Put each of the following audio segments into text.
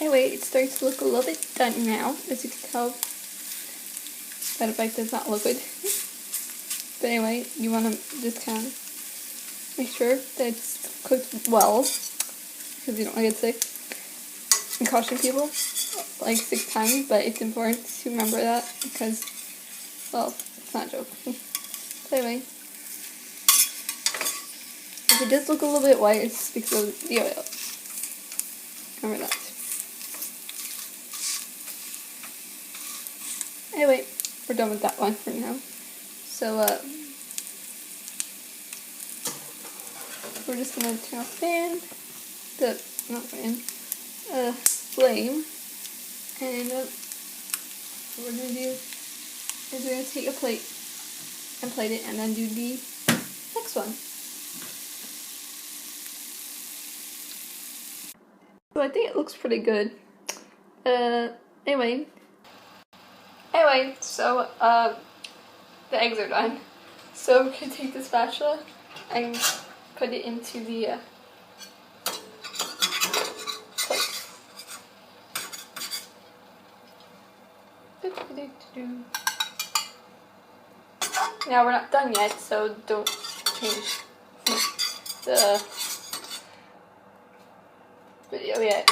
Anyway, it's starting to look a little bit done now, as you can tell. That bite does not look good. But anyway, you want to just kind of make sure that it's cooked well, because you don't want to get sick. And caution people like 6 times, but it's important to remember that because, well, it's not a joke. So anyway, if it does look a little bit white, it's because of the oil. Remember that. Anyway, we're done with that one for now. So, we're just gonna turn off flame, and what we're gonna do is we're gonna take a plate and plate it, and then do the next one. So I think it looks pretty good. Anyway, so the eggs are done. So we're gonna take the spatula and put it into the plate. Now we're not done yet, so don't change the video yet.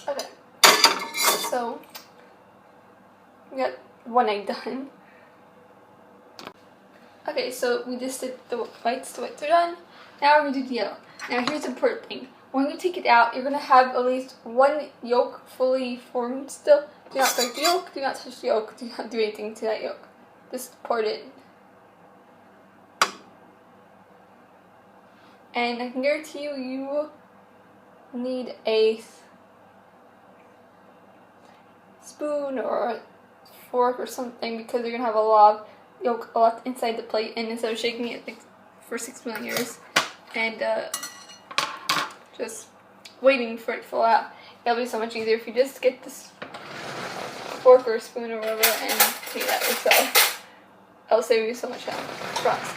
Okay, so we got one egg done. Okay, so we just did the whites are done. Now we're gonna do the yellow. Now here's the important thing. When you take it out, you're gonna have at least one yolk fully formed still. Do not break the yolk, do not touch the yolk, do not do anything to that yolk. Just pour it in. And I can guarantee you, you will need a spoon or a fork or something, because you're gonna have a lot of yolk left inside the plate, and instead of shaking it like for 6 million years and just waiting for it to fall out, it'll be so much easier if you just get this fork or spoon or whatever and take that yourself. It'll save you so much time. Promise.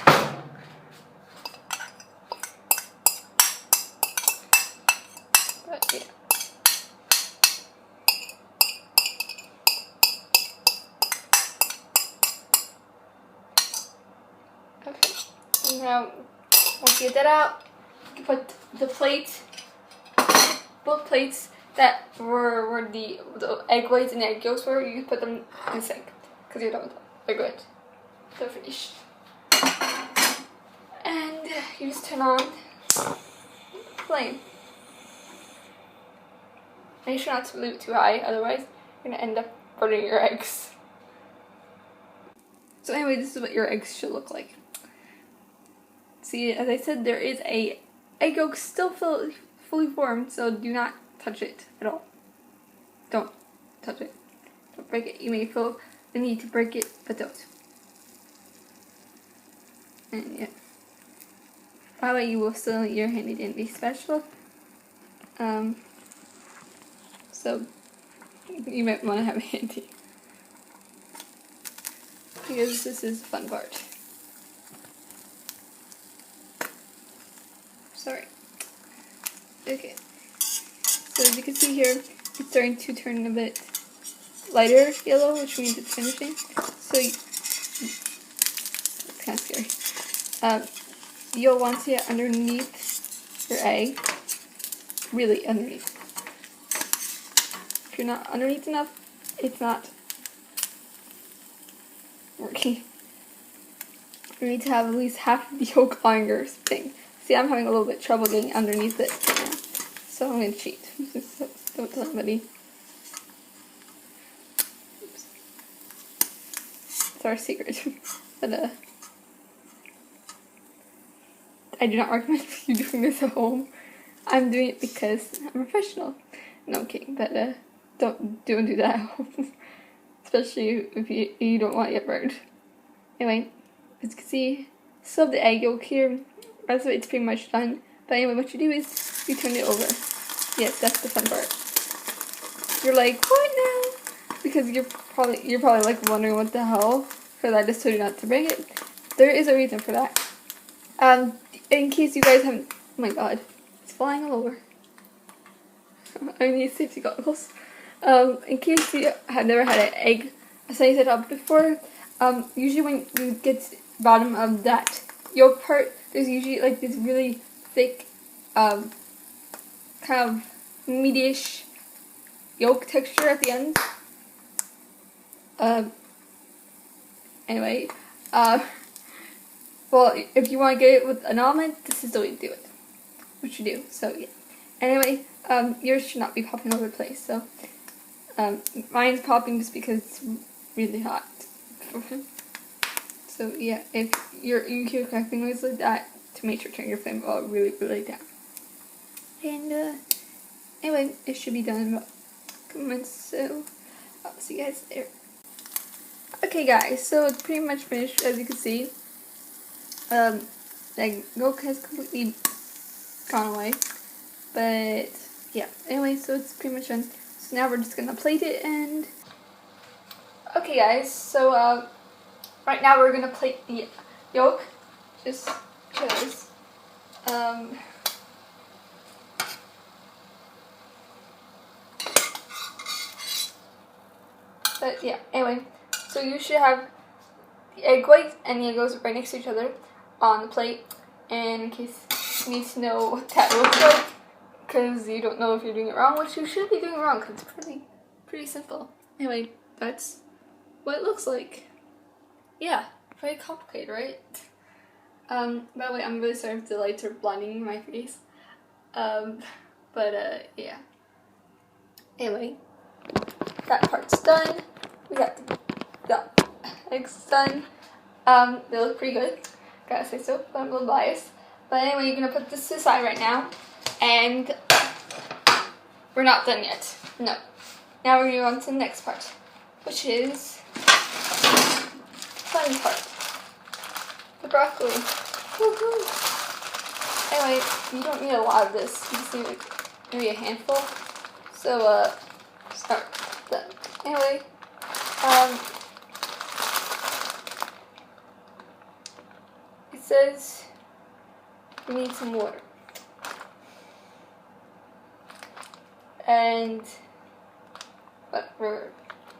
But yeah. Okay. And now once you get that out, you put the plate, both plates that were the egg whites and egg yolks were, you put them in the sink because you're done with them. They're good. They're finished. And you just turn on the flame. Make sure not to leave it too high, otherwise you're gonna end up burning your eggs. So anyway, this is what your eggs should look like. See, as I said, there is a egg yolk still fully formed, so do not touch it at all. Don't touch it. Don't break it. You may feel the need to break it, but don't. And yeah. By the way, you will still need your handy dandy spatula. So you might want to have it handy, because this is the fun part. Sorry. Okay. So as you can see here, it's starting to turn a bit lighter yellow, which means it's finishing. So it's kind of scary. You'll want to get underneath your egg, really underneath. If you're not underneath enough, it's not working. You need to have at least half of the yolk on your thing. See, I'm having a little bit of trouble getting underneath it right now, so I'm going to cheat. Don't tell anybody. Oops. It's our secret. But I do not recommend you doing this at home. I'm doing it because I'm a professional. No, I'm kidding, but don't do that at home. Especially if you don't want to get burned. Anyway, as you can see, still have the egg yolk here. That's it's pretty much done. But anyway, what you do is you turn it over. Yes, that's the fun part. You're like, what now? Because you're probably like wondering what the hell, because I just told you not to break it. There is a reason for that. In case you guys haven't Oh my god, it's flying all over. I need safety goggles. In case you have never had an egg sliced up before, usually when you get to the bottom of that yolk part, there's usually like this really thick, kind of meaty-ish yolk texture at the end. Anyway, well, if you want to get it with an almond, this is the way to do it. What you do. So yeah. Anyway, yours should not be popping all over the place. So mine's popping just because it's really hot. So yeah, if you hear cracking noise like that, to make sure to turn your flame really down. And anyway, it should be done in about a couple minutes. So I'll see you guys there. Okay, guys. So it's pretty much finished, as you can see. Like yolk has completely gone away. But yeah, anyway, so it's pretty much done. So now we're just gonna plate it and... Okay guys, so right now we're gonna plate the yolk, just because, but yeah, anyway, so you should have the egg white and the egg yolks right next to each other on the plate, and in case you need to know what that looks like, because you don't know if you're doing it wrong, which you should be doing it wrong, because it's pretty simple. Anyway, that's what it looks like. Yeah, very complicated, right? By the way, I'm really sorry if the lights are blinding my face. Yeah. Anyway, that part's done. We got the eggs done. They look pretty good. Gotta say so, but I'm a little biased. But anyway, you're gonna put this to the side right now. And we're not done yet. No. Now we're gonna go on to the next part, which is fun part. The broccoli. Woohoo! Anyway, you don't need a lot of this. You just need like maybe a handful. So start that. Anyway, it says we need some water. But we're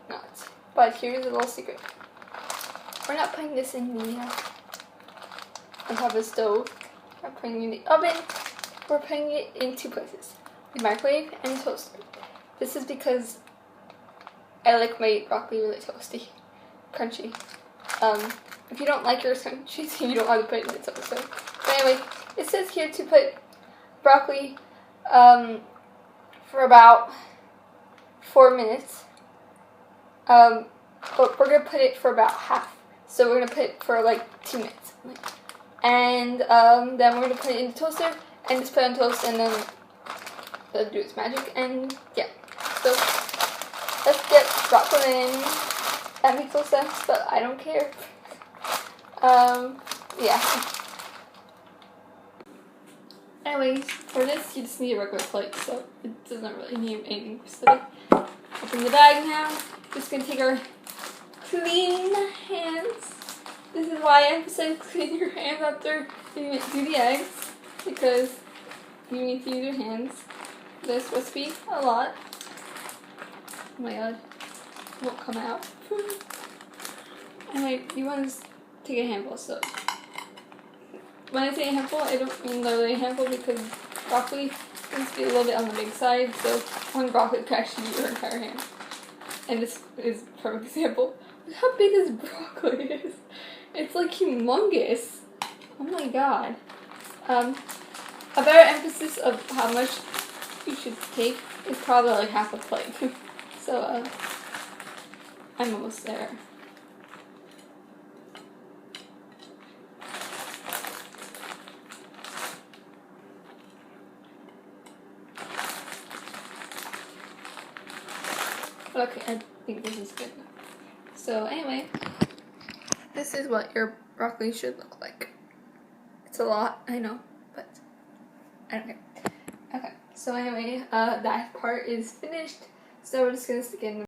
not. But here's a little secret. We're not putting this in the on top of the stove. We're putting it in the oven. We're putting it in two places: the microwave and the toaster. This is because I like my broccoli really toasty, crunchy. If you don't like yours crunchy, then you don't want to put it in the toaster. But anyway, it says here to put broccoli for about 4 minutes. But we're gonna put it for about half. So we're gonna put it for like 2 minutes. And then we're gonna put it in the toaster and just put it on toast and then it'll do its magic. And yeah, so let's get broccoli in. That makes no sense, but I don't care. Yeah. Anyways, for this you just need a regular plate, so it doesn't really need anything specific. Open the bag now. Just gonna take our clean hands. This is why I emphasize clean your hands after you do the eggs, because you need to use your hands. This recipe a lot. Oh my god, it won't come out. Anyway, you want to take a handful. So when I say a handful, I don't mean literally a handful, because broccoli needs to be a little bit on the big side. So one broccoli could actually use your entire hand. And this is a perfect example. Look how big this broccoli is. It's like humongous. Oh my god. A better emphasis of how much you should take is probably like half a plate. So I'm almost there. Okay, I think this is good enough. So anyway, this is what your broccoli should look like. It's a lot, I know, but I don't care. Okay, so anyway, that part is finished. So we're just gonna stick it in the